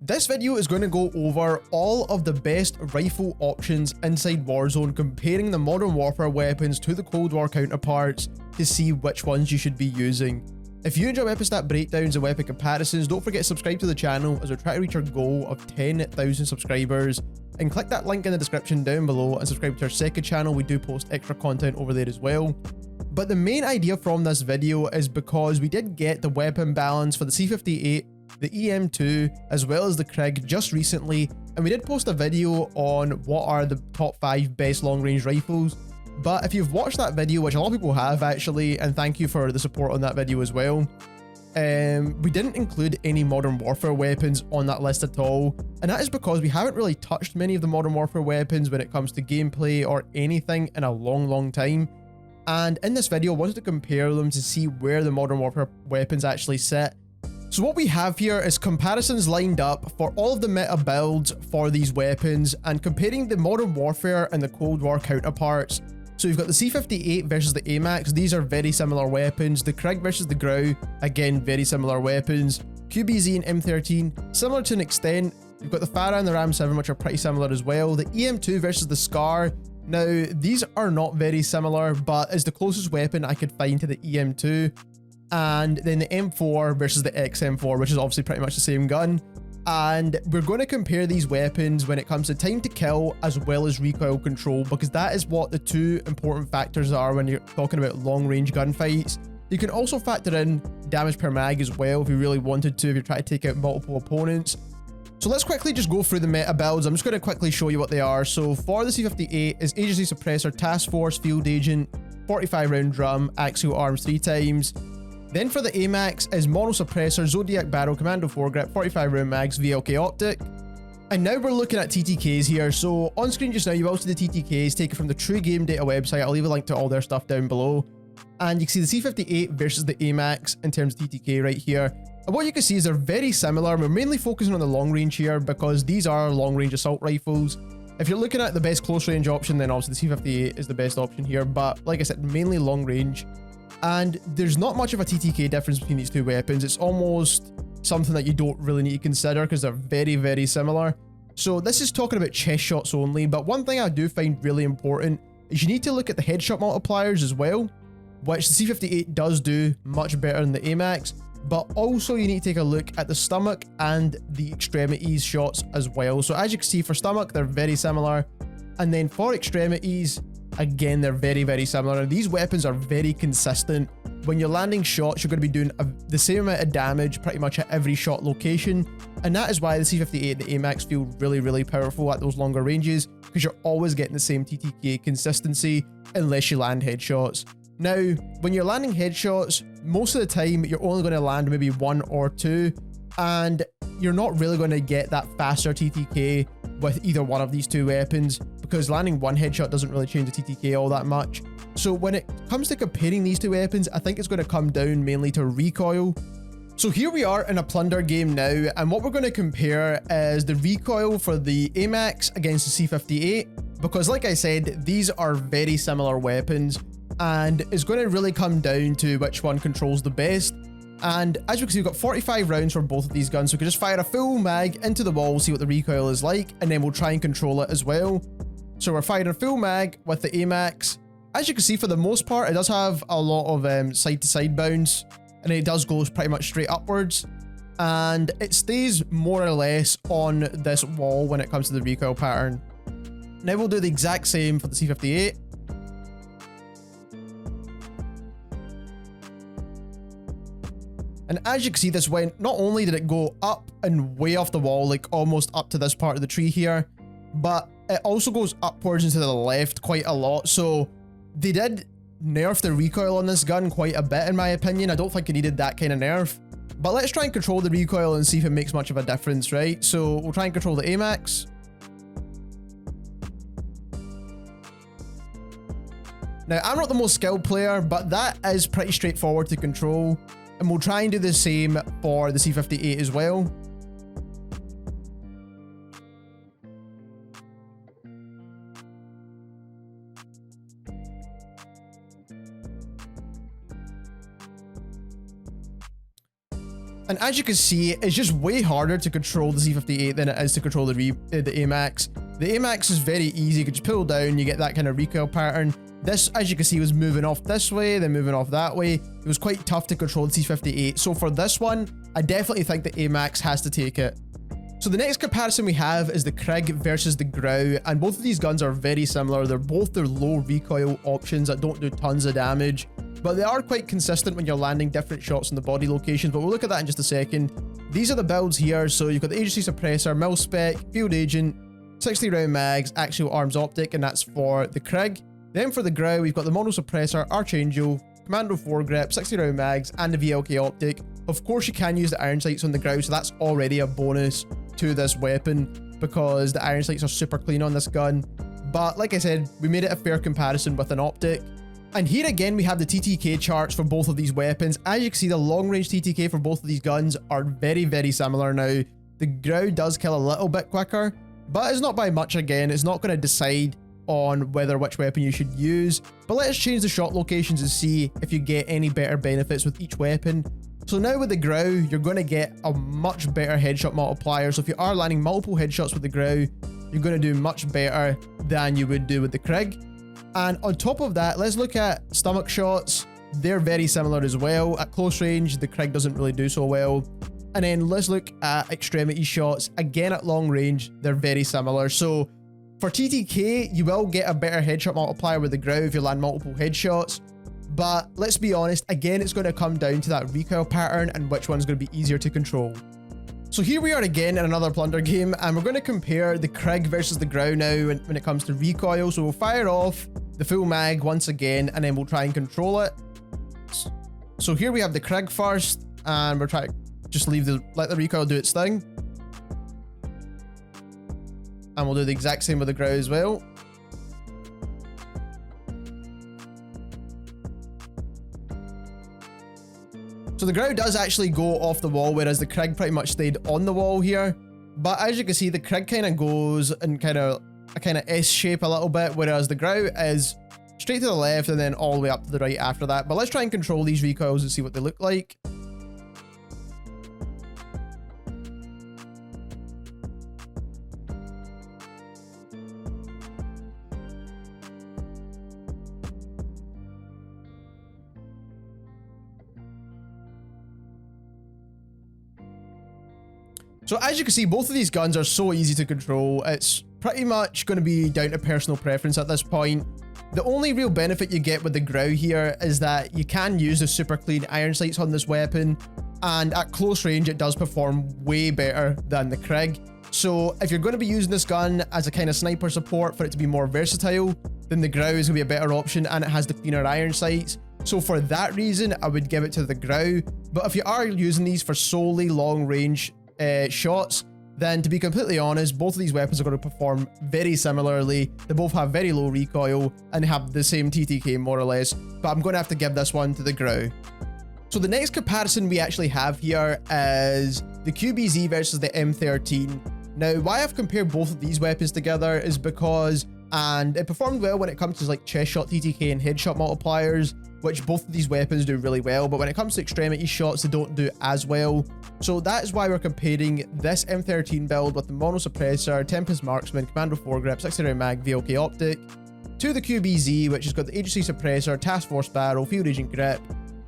This video is going to go over all of the best rifle options inside Warzone, comparing the Modern Warfare weapons to the Cold War counterparts to see which ones you should be using. If you enjoy weapon stat breakdowns and weapon comparisons, don't forget to subscribe to the channel as we try to reach our goal of 10,000 subscribers, and click that link in the description down below and subscribe to our second channel. We do post extra content over there as well. But the main idea from this video is because we did get the weapon balance for the C58, the EM2, as well as the KRIG just recently, and we did post a video on what are the top 5 best long range rifles. But if you've watched that video, which a lot of people have actually, and thank you for the support on that video as well, we didn't include any Modern Warfare weapons on that list at all, and that is because we haven't really touched many of the Modern Warfare weapons when it comes to gameplay or anything in a long time. And in this video I wanted to compare them to see where the Modern Warfare weapons actually sit. So what we have here is comparisons lined up for all of the meta builds for these weapons and comparing the Modern Warfare and the Cold War counterparts. So you've got the C58 versus the AMAX, these are very similar weapons. The KRIG versus the GRAU, again very similar weapons. QBZ and M13, similar to an extent. You've got the FARA and the Ram 7, which are pretty similar as well. The EM2 versus the SCAR, now these are not very similar, but is the closest weapon I could find to the EM2. And then the M4 versus the XM4, which is obviously pretty much the same gun. And we're going to compare these weapons when it comes to time to kill as well as recoil control, because that is what the two important factors are when you're talking about long range gunfights. You can also factor in damage per mag as well if you really wanted to, if you're trying to take out multiple opponents. So let's quickly just go through the meta builds. I'm just going to quickly show you what they are. So for the C58 is Agency Suppressor, Task Force, Field Agent, 45 round drum, axial arms 3 times. Then for the AMAX is Mono Suppressor, Zodiac Barrel, Commando Foregrip, 45 round mags, VLK Optic. And now we're looking at TTKs here. So on screen just now you've also the TTKs taken from the True Game Data website. I'll leave a link to all their stuff down below. And you can see the C58 versus the AMAX in terms of TTK right here. And what you can see is they're very similar. We're mainly focusing on the long range here because these are long range assault rifles. If you're looking at the best close range option, then obviously the C58 is the best option here. But like I said, mainly long range. And there's not much of a TTK difference between these two weapons. It's almost something that you don't really need to consider because they're very similar. So this is talking about chest shots only, but one thing I do find really important is you need to look at the headshot multipliers as well, which the C58 does do much better than the AMAX, but also you need to take a look at the stomach and the extremities shots as well. So as you can see, for stomach they're very similar, and then for extremities, again, they're very similar. These weapons are very consistent. When you're landing shots, you're going to be doing the same amount of damage pretty much at every shot location. And that is why the C58 and the AMAX feel really powerful at those longer ranges, because you're always getting the same TTK consistency unless you land headshots. Now, when you're landing headshots, most of the time you're only going to land maybe 1 or 2, and you're not really going to get that faster TTK with either one of these two weapons, because landing one headshot doesn't really change the TTK all that much. So when it comes to comparing these two weapons, I think it's going to come down mainly to recoil. So here we are in a plunder game now, and what we're going to compare is the recoil for the AMAX against the C58, because like I said, these are very similar weapons, and it's going to really come down to which one controls the best. And as you can see, we've got 45 rounds for both of these guns, so we can just fire a full mag into the wall, see what the recoil is like, and then we'll try and control it as well. So we're firing a full mag with the AMAX. As you can see, for the most part, it does have a lot of side-to-side bounce, and it does go pretty much straight upwards, and it stays more or less on this wall when it comes to the recoil pattern. Now we'll do the exact same for the C58. And as you can see, this went, not only did it go up and way off the wall, like almost up to this part of the tree here, but it also goes upwards and to the left quite a lot. So they did nerf the recoil on this gun quite a bit, in my opinion. I don't think it needed that kind of nerf. But let's try and control the recoil and see if it makes much of a difference, right? So we'll try and control the AMAX. Now, I'm not the most skilled player, but that is pretty straightforward to control. And we'll try and do the same for the C58 as well. And as you can see, it's just way harder to control the Z58 than it is to control the AMAX. The AMAX is very easy. You can just pull down, you get that kind of recoil pattern. This, as you can see, was moving off this way, then moving off that way. It was quite tough to control the Z58. So for this one, I definitely think the AMAX has to take it. So the next comparison we have is the KRIG versus the GRAU, and both of these guns are very similar. They're both their low recoil options that don't do tons of damage, but they are quite consistent when you're landing different shots in the body locations, but we'll look at that in just a second. These are the builds here. So you've got the agency suppressor, mil-spec, field agent, 60 round mags, axial arms optic, and that's for the KRIG. Then for the GRAU, we've got the mono suppressor, archangel, commando foregrip, 60 round mags, and the VLK optic. Of course, you can use the iron sights on the GRAU, so that's already a bonus to this weapon because the iron sights are super clean on this gun. But like I said, we made it a fair comparison with an optic. And here again, we have the TTK charts for both of these weapons. As you can see, the long range TTK for both of these guns are very, very similar now. The GRAU does kill a little bit quicker, but it's not by much again. It's not going to decide on which weapon you should use. But let's change the shot locations and see if you get any better benefits with each weapon. So now with the GRAU, you're going to get a much better headshot multiplier. So if you are landing multiple headshots with the GRAU, you're going to do much better than you would do with the KRIG. And on top of that, let's look at stomach shots. They're very similar as well. At close range, the KRIG doesn't really do so well. And then let's look at extremity shots. Again, at long range, they're very similar. So for TTK, you will get a better headshot multiplier with the GRAU if you land multiple headshots. But let's be honest, again, it's going to come down to that recoil pattern and which one's going to be easier to control. So here we are again in another plunder game, and we're going to compare the KRIG versus the GRAU now when it comes to recoil. So we'll fire off the full mag once again, and then we'll try and control it. So here we have the KRIG first, and we're trying to just let the recoil do its thing. And we'll do the exact same with the GRAU as well. So the GRAU does actually go off the wall, whereas the KRIG pretty much stayed on the wall here. But as you can see, the KRIG kind of goes in a kind of S shape a little bit, whereas the GRAU is straight to the left and then all the way up to the right after that. But let's try and control these recoils and see what they look like. So as you can see, both of these guns are so easy to control. It's pretty much going to be down to personal preference at this point. The only real benefit you get with the GRAU here is that you can use the super clean iron sights on this weapon, and at close range it does perform way better than the KRIG. So if you're going to be using this gun as a kind of sniper support for it to be more versatile, then the GRAU is going to be a better option, and it has the cleaner iron sights. So for that reason, I would give it to the GRAU. But if you are using these for solely long range shots, then to be completely honest, both of these weapons are going to perform very similarly. They both have very low recoil and have the same TTK more or less, but I'm going to have to give this one to the GRAU. So the next comparison we actually have here is the QBZ versus the M13. Now, why I've compared both of these weapons together is because, and it performed well when it comes to like chest shot TTK and headshot multipliers, which both of these weapons do really well, but when it comes to extremity shots, they don't do as well. So that is why we're comparing this M13 build with the mono suppressor, Tempest marksman, commando foregrip, 60 round mag, VLK optic, to the QBZ, which has got the agency suppressor, task force barrel, field agent grip,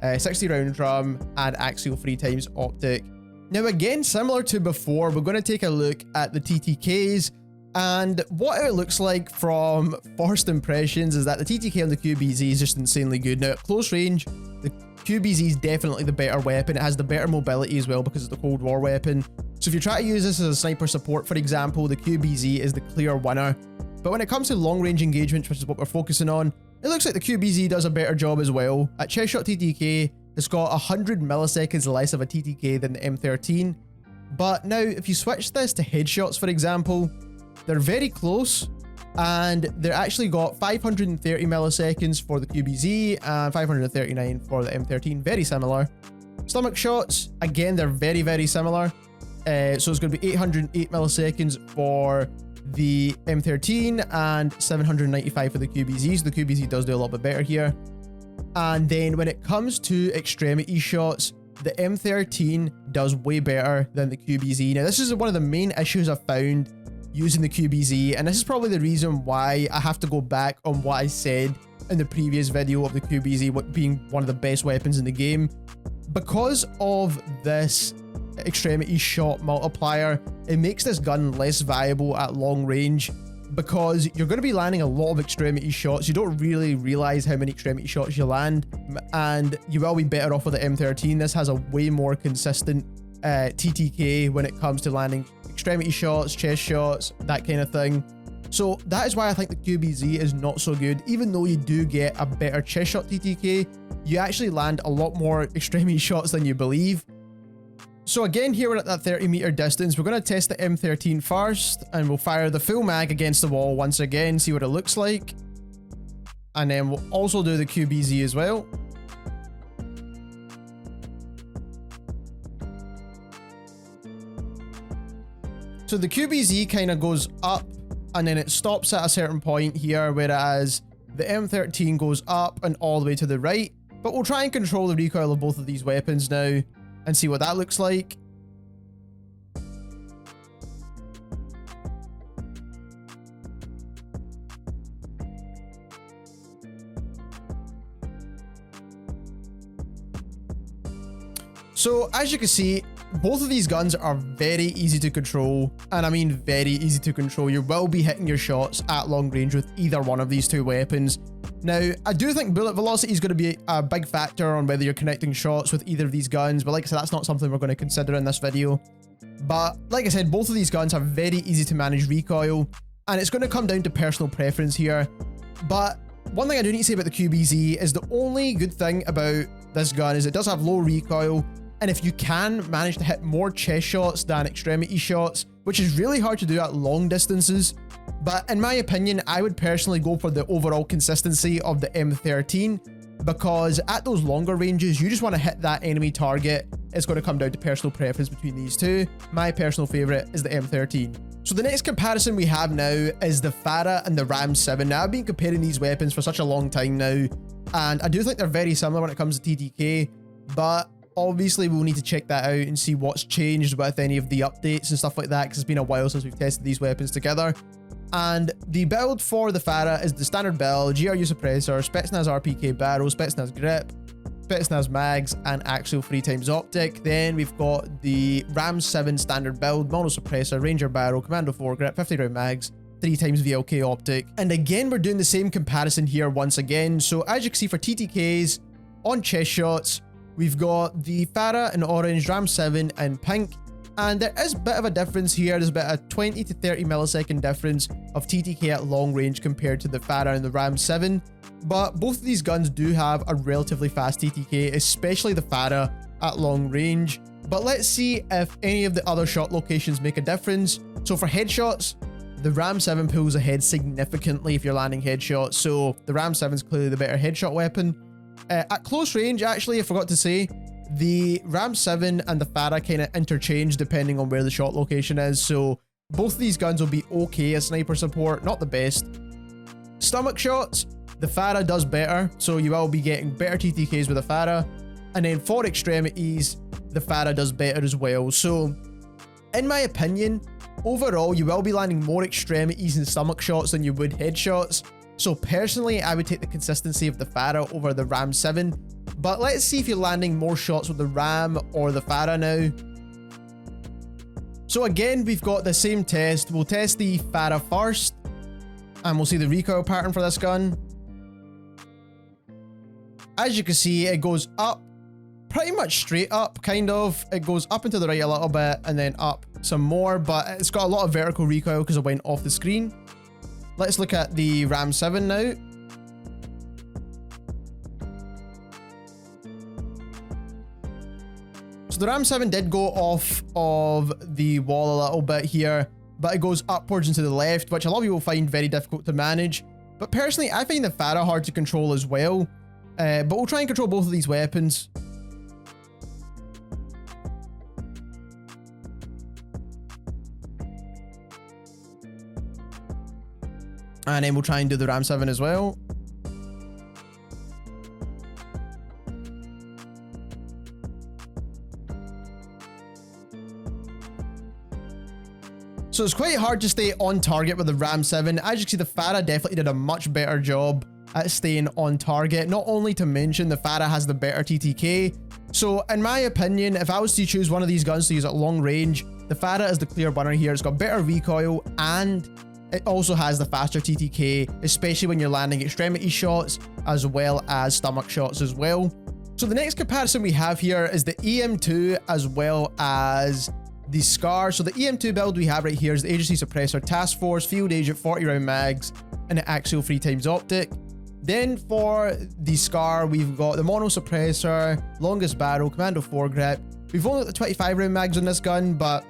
60 round drum, and axial 3x optic. Now again, similar to before, we're going to take a look at the TTKs. And what it looks like from first impressions is that the TTK on the QBZ is just insanely good. Now at close range, the QBZ is definitely the better weapon. It has the better mobility as well because it's the Cold War weapon. So if you try to use this as a sniper support, for example, the QBZ is the clear winner. But when it comes to long range engagements, which is what we're focusing on, it looks like the QBZ does a better job as well. At chest shot TTK, it's got 100 milliseconds less of a TTK than the M13. But now if you switch this to headshots, for example, they're very close, and they're actually got 530 milliseconds for the QBZ and 539 for the M13, very similar. Stomach shots, again, they're very, very similar. So it's going to be 808 milliseconds for the M13 and 795 for the QBZ. So the QBZ does do a little bit better here. And then when it comes to extremity shots, the M13 does way better than the QBZ. Now, this is one of the main issues I've found using the QBZ, and this is probably the reason why I have to go back on what I said in the previous video of the QBZ being one of the best weapons in the game. Because of this extremity shot multiplier, it makes this gun less viable at long range, because you're going to be landing a lot of extremity shots. You don't really realize how many extremity shots you land, and you will be better off with the M13. This has a way more consistent TTK when it comes to landing extremity shots, chest shots, that kind of thing. So that is why I think the QBZ is not so good. Even though you do get a better chest shot TTK, you actually land a lot more extremity shots than you believe. So again, here we're at that 30-meter distance. We're going to test the M13 first, and we'll fire the full mag against the wall once again, see what it looks like. And then we'll also do the QBZ as well. So the QBZ kind of goes up, and then it stops at a certain point here, whereas the M13 goes up and all the way to the right. But we'll try and control the recoil of both of these weapons now and see what that looks like. So as you can see, both of these guns are very easy to control, and I mean very easy to control. You will be hitting your shots at long range with either one of these two weapons. Now, I do think bullet velocity is going to be a big factor on whether you're connecting shots with either of these guns, but like I said, that's not something we're going to consider in this video. But like I said, both of these guns are very easy to manage recoil, and it's going to come down to personal preference here. But one thing I do need to say about the QBZ is the only good thing about this gun is it does have low recoil, and if you can manage to hit more chest shots than extremity shots, which is really hard to do at long distances. But in my opinion, I would personally go for the overall consistency of the M13, because at those longer ranges, you just want to hit that enemy target. It's going to come down to personal preference between these two. My personal favorite is the M13. So the next comparison we have now is the FARA and the Ram 7. Now, I've been comparing these weapons for such a long time now, and I do think they're very similar when it comes to TTK, but obviously we'll need to check that out and see what's changed with any of the updates and stuff like that, because it's been a while since we've tested these weapons together. And the build for the FARA is the standard build: GRU suppressor, Spetsnaz RPK barrel, Spetsnaz grip, Spetsnaz mags, and axial 3x optic. Then we've got the Ram 7 standard build: mono suppressor, Ranger barrel, Commando foregrip, 50 round mags, 3x VLK optic. And again, we're doing the same comparison here once again. So as you can see, for TTKs on chest shots, we've got the FARA in orange, Ram 7 in pink, and there is a bit of a difference here. There's about a 20 to 30 millisecond difference of TTK at long range compared to the FARA and the Ram 7, but both of these guns do have a relatively fast TTK, especially the FARA at long range. But let's see if any of the other shot locations make a difference. So for headshots, the Ram 7 pulls ahead significantly if you're landing headshots, so the Ram 7 is clearly the better headshot weapon. At close range, actually, I forgot to say, the Ram 7 and the FARA kind of interchange depending on where the shot location is, so both of these guns will be okay as sniper support, not the best. Stomach shots, the FARA does better, so you will be getting better TTKs with the FARA, and then for extremities, the FARA does better as well. So in my opinion, overall, you will be landing more extremities and stomach shots than you would headshots. So personally, I would take the consistency of the FARA over the Ram 7. But let's see if you're landing more shots with the Ram or the FARA now. So again, we've got the same test. We'll test the FARA first, and we'll see the recoil pattern for this gun. As you can see, it goes up, pretty much straight up, kind of. It goes up and to the right a little bit, and then up some more, but it's got a lot of vertical recoil because it went off the screen. Let's look at the Ram 7 now. So the Ram 7 did go off of the wall a little bit here, but it goes upwards and to the left, which a lot of people find very difficult to manage. But personally, I find the FARA hard to control as well. But we'll try and control both of these weapons. And then we'll try and do the Ram 7 as well. So it's quite hard to stay on target with the Ram 7. As you can see, the FARA definitely did a much better job at staying on target. Not only to mention the FARA has the better TTK. So in my opinion, if I was to choose one of these guns to use at long range, the FARA is the clear winner here. It's got better recoil and it also has the faster TTK, especially when you're landing extremity shots as well as stomach shots as well. So the next comparison we have here is the EM2 as well as the SCAR. So the EM2 build we have right here is the Agency Suppressor, Task Force, Field Agent, 40 round mags, and an axial 3x optic. Then for the SCAR, we've got the Mono Suppressor, Longest Barrel, Commando foregrip. We've only got the 25 round mags on this gun, but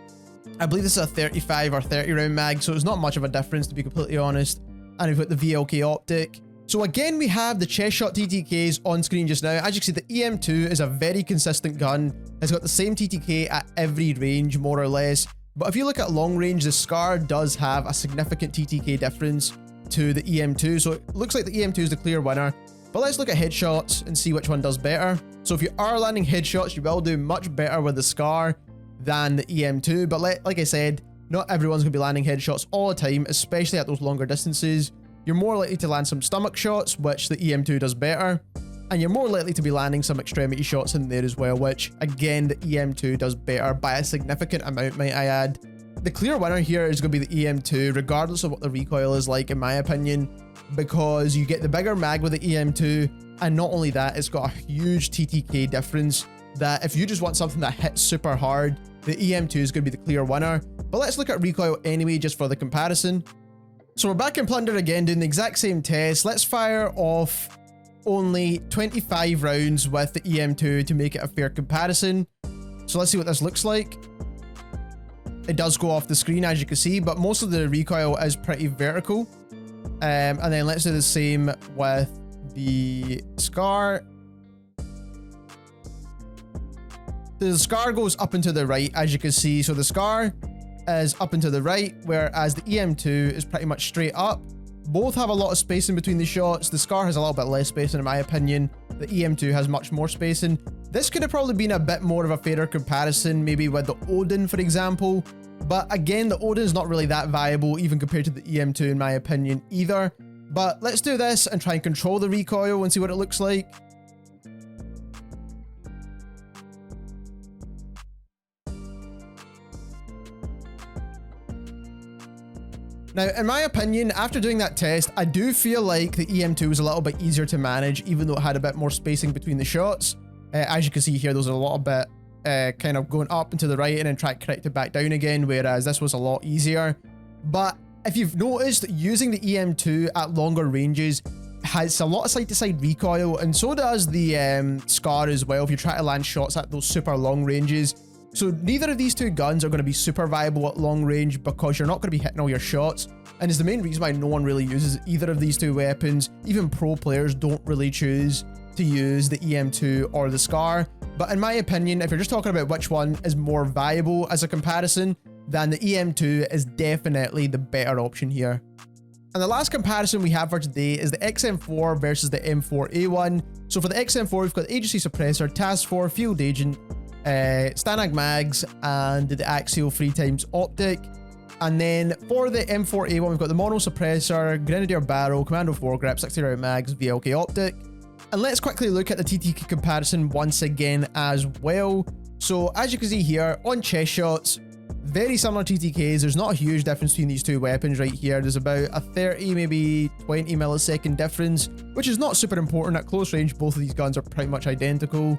I believe this is a 35 or 30 round mag, so it's not much of a difference to be completely honest. And we've got the VLK optic. So again, we have the chest shot TTKs on screen just now. As you can see, the EM2 is a very consistent gun. It's got the same TTK at every range, more or less. But if you look at long range, the SCAR does have a significant TTK difference to the EM2. So it looks like the EM2 is the clear winner. But let's look at headshots and see which one does better. So if you are landing headshots, you will do much better with the SCAR than the EM2. But like I said, not everyone's going to be landing headshots all the time, especially at those longer distances. You're more likely to land some stomach shots, which the EM2 does better. And you're more likely to be landing some extremity shots in there as well, which again, the EM2 does better by a significant amount, might I add. The clear winner here is going to be the EM2, regardless of what the recoil is like, in my opinion, because you get the bigger mag with the EM2. And not only that, it's got a huge TTK difference that if you just want something that hits super hard, the EM2 is going to be the clear winner. But let's look at recoil anyway, just for the comparison. So we're back in Plunder again, doing the exact same test. Let's fire off only 25 rounds with the EM2 to make it a fair comparison. So let's see what this looks like. It does go off the screen, as you can see, but most of the recoil is pretty vertical. And then let's do the same with the SCAR. The SCAR goes up and to the right, as you can see. So the SCAR is up and to the right, whereas the EM2 is pretty much straight up. Both have a lot of spacing between the shots. The SCAR has a little bit less spacing, in my opinion. The EM2 has much more spacing. This could have probably been a bit more of a fairer comparison, maybe with the Odin, for example. But again, the Odin is not really that viable, even compared to the EM2, in my opinion, either. But let's do this and try and control the recoil and see what it looks like. Now, in my opinion, after doing that test, I do feel like the EM2 was a little bit easier to manage, even though it had a bit more spacing between the shots. As you can see here, those are a little bit kind of going up and to the right and then try to correct it back down again, whereas this was a lot easier. But if you've noticed, using the EM2 at longer ranges has a lot of side-to-side recoil, and so does the SCAR as well if you try to land shots at those super long ranges. So neither of these two guns are going to be super viable at long range because you're not going to be hitting all your shots, and it's the main reason why no one really uses either of these two weapons. Even pro players don't really choose to use the EM2 or the SCAR. But in my opinion, if you're just talking about which one is more viable as a comparison, then the EM2 is definitely the better option here. And the last comparison we have for today is the XM4 versus the M4A1. So for the XM4, we've got the Agency Suppressor, Task Force, Field Agent, Stanag mags, and the axial 3x optic. And then for the M4A1, we've got the Mono Suppressor, Grenadier Barrel, Commando foregrip, 60 round mags, VLK optic. And let's quickly look at the TTK comparison once again as well. So as you can see here, on chest shots, very similar TTKs. There's not a huge difference between these two weapons right here. There's about a 30, maybe 20 millisecond difference, which is not super important. At close range, both of these guns are pretty much identical.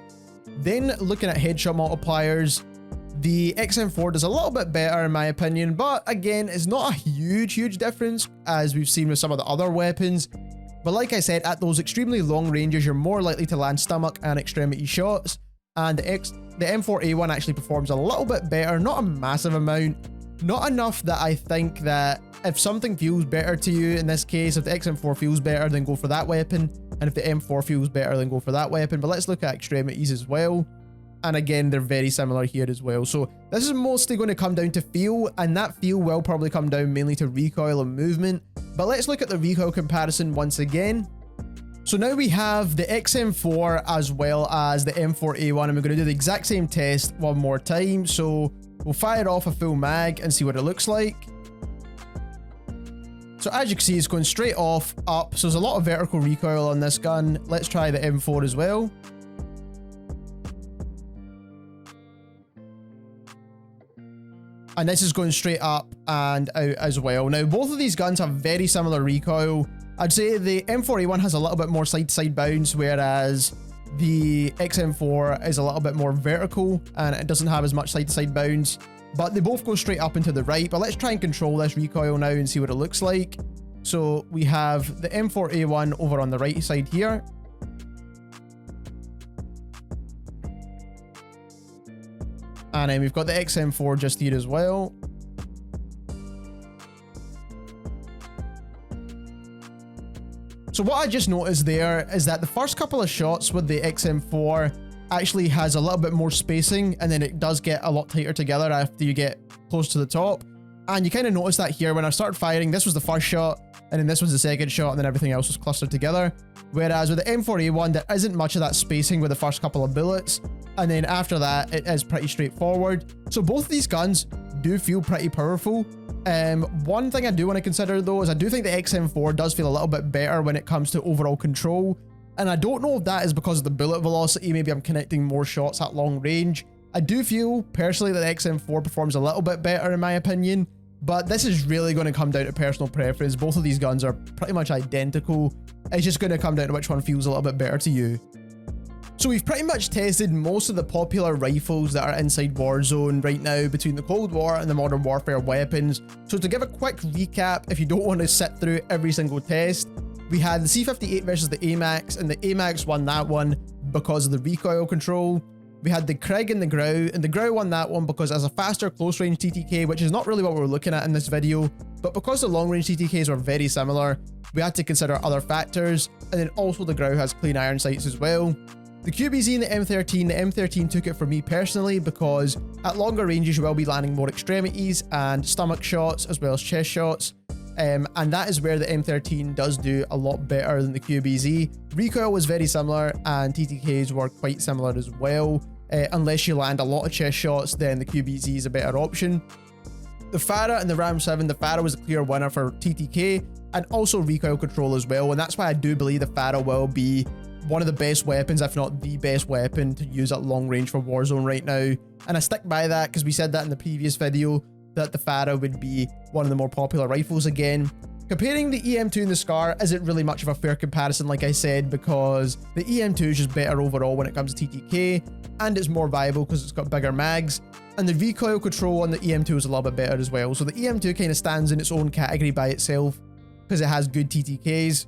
Then looking at headshot multipliers, the XM4 does a little bit better in my opinion, but again, it's not a huge difference as we've seen with some of the other weapons. But like I said, at those extremely long ranges, you're more likely to land stomach and extremity shots. And the M4A1 actually performs a little bit better, not a massive amount, not enough that I think that if something feels better to you, in this case, if the XM4 feels better, then go for that weapon. And if the M4 feels better, then go for that weapon. But let's look at extremities as well. And again, they're very similar here as well. So this is mostly going to come down to feel, and that feel will probably come down mainly to recoil and movement. But let's look at the recoil comparison once again. So now we have the XM4 as well as the M4A1, and we're going to do the exact same test one more time. So we'll fire off a full mag and see what it looks like. So as you can see, it's going straight off, up. So there's a lot of vertical recoil on this gun. Let's try the M4 as well. And this is going straight up and out as well. Now, both of these guns have very similar recoil. I'd say the M4A1 has a little bit more side-to-side bounce, whereas the XM4 is a little bit more vertical and it doesn't have as much side-to-side bounce. But they both go straight up and to the right. But let's try and control this recoil now and see what it looks like. So we have the M4A1 over on the right side here. And then we've got the XM4 just here as well. So what I just noticed there is that the first couple of shots with the XM4 actually has a little bit more spacing, and then it does get a lot tighter together after you get close to the top. And you kind of notice that here when I started firing. This was the first shot, and then this was the second shot, and then everything else was clustered together. Whereas with the M4A1, there isn't much of that spacing with the first couple of bullets, and then after that, it is pretty straightforward. So both of these guns do feel pretty powerful. One thing I do want to consider though is I do think the XM4 does feel a little bit better when it comes to overall control. And I don't know if that is because of the bullet velocity. Maybe I'm connecting more shots at long range. I do feel personally that the XM4 performs a little bit better in my opinion, but this is really going to come down to personal preference. Both of these guns are pretty much identical. It's just going to come down to which one feels a little bit better to you. So we've pretty much tested most of the popular rifles that are inside Warzone right now between the Cold War and the Modern Warfare weapons. So to give a quick recap, if you don't want to sit through every single test, we had the C58 versus the AMAX, and the AMAX won that one because of the recoil control. We had the KRIG and the GRAU, and the GRAU won that one because as a faster close-range TTK, which is not really what we're looking at in this video, but because the long-range TTKs were very similar, we had to consider other factors, and then also the GRAU has clean iron sights as well. The QBZ and the M13 took it for me personally because at longer ranges you will be landing more extremities and stomach shots as well as chest shots. And that is where the M13 does do a lot better than the QBZ. Recoil was very similar and TTKs were quite similar as well. Unless you land a lot of chest shots, then the QBZ is a better option. The FARA and the Ram 7, the FARA was a clear winner for TTK and also recoil control as well. And that's why I do believe the FARA will be one of the best weapons, if not the best weapon to use at long range for Warzone right now. And I stick by that because we said that in the previous video that the FARA would be one of the more popular rifles again. Comparing the EM2 and the SCAR isn't really much of a fair comparison, like I said, because the EM2 is just better overall when it comes to TTK, and it's more viable because it's got bigger mags, and the recoil control on the EM2 is a little bit better as well. So the EM2 kind of stands in its own category by itself because it has good TTKs,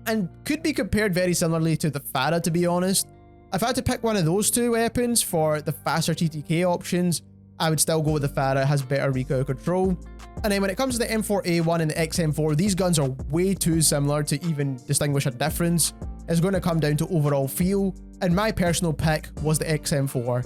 and could be compared very similarly to the FARA, to be honest. If I had to pick one of those two weapons for the faster TTK options, I would still go with the FARA. It has better recoil control. And then when it comes to the M4A1 and the XM4, these guns are way too similar to even distinguish a difference. It's going to come down to overall feel, and my personal pick was the XM4.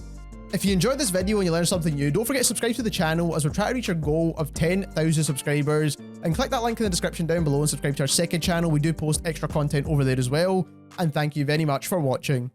If you enjoyed this video and you learned something new, don't forget to subscribe to the channel as we're trying to reach our goal of 10,000 subscribers, and click that link in the description down below and subscribe to our second channel. We do post extra content over there as well, and thank you very much for watching.